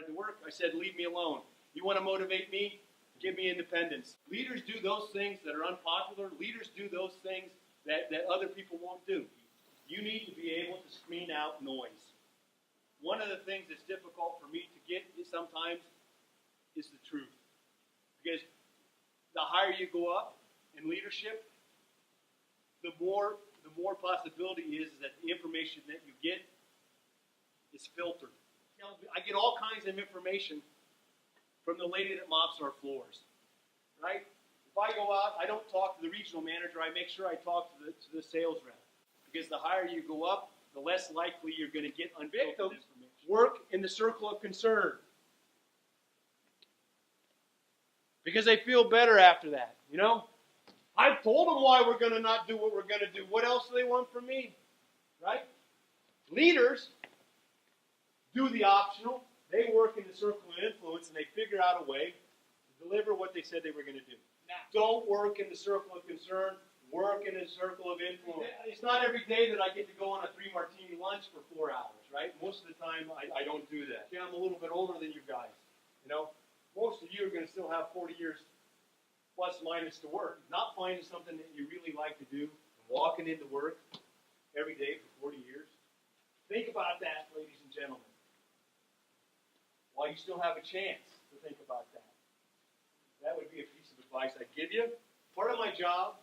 started to work, I said, leave me alone. You want to motivate me? Give me independence. Leaders do those things that are unpopular. Leaders do those things that other people won't do. You need to be able to screen out noise. One of the things that's difficult for me to get sometimes is the truth. Because the higher you go up in leadership, the more possibility is that the information that you get is filtered. I get all kinds of information from the lady that mops our floors, right? If I go out, I don't talk to the regional manager. I make sure I talk to the sales rep. Because the higher you go up, the less likely you're going to get unfiltered information. Work in the circle of concern. Because they feel better after that, you know? I've told them why we're going to not do what we're going to do. What else do they want from me, right? Leaders do the optional. They work in the circle of influence, and they figure out a way to deliver what they said they were going to do. Now, don't work in the circle of concern. Work in the circle of influence. It's not every day that I get to go on a 3-martini lunch for 4 hours, right? Most of the time, I don't do that. Yeah, I'm a little bit older than you guys. You know, most of you are going to still have 40 years plus minus to work. Not finding something that you really like to do, and walking into work every day for 40 years. Think about that, ladies and gentlemen. While you still have a chance to think about that. That would be a piece of advice I'd give you. Part of my job,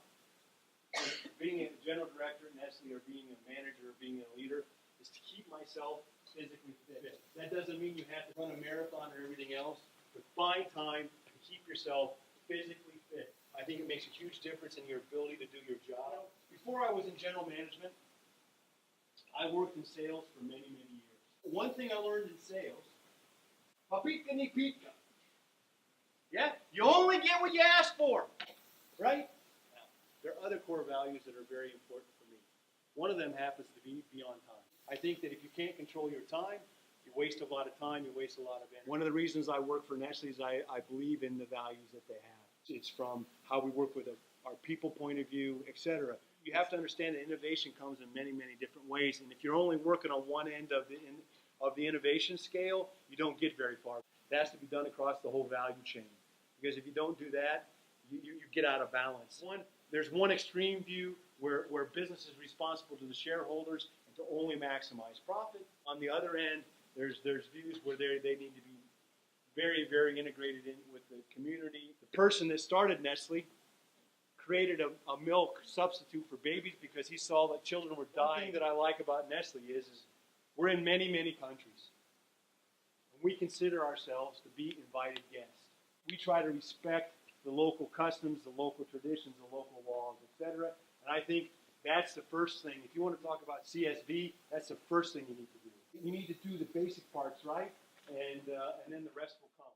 being a general director at Nestle, or being a manager, or being a leader, is to keep myself physically fit. That doesn't mean you have to run a marathon or everything else, but find time to keep yourself physically fit. I think it makes a huge difference in your ability to do your job. Before I was in general management, I worked in sales for many, many years. One thing I learned in sales, papita ni pita. Yeah? You only get what you ask for, right? Now, there are other core values that are very important for me. One of them happens to be on time. I think that if you can't control your time, you waste a lot of time, you waste a lot of energy. One of the reasons I work for Nestle is I believe in the values that they have. It's from how we work with our people point of view, etc. You have to understand that innovation comes in many, many different ways, and if you're only working on one end of the innovation scale, you don't get very far. It has to be done across the whole value chain. Because if you don't do that, you get out of balance. There's one extreme view where business is responsible to the shareholders and to only maximize profit. On the other end, there's views where they need to be very, very integrated in with the community. The person that started Nestle created a milk substitute for babies because he saw that children were dying. One thing that I like about Nestle is we're in many, many countries. And we consider ourselves to be invited guests. We try to respect the local customs, the local traditions, the local laws, etc. And I think that's the first thing. If you want to talk about CSV, that's the first thing you need to do. You need to do the basic parts right, and then the rest will come.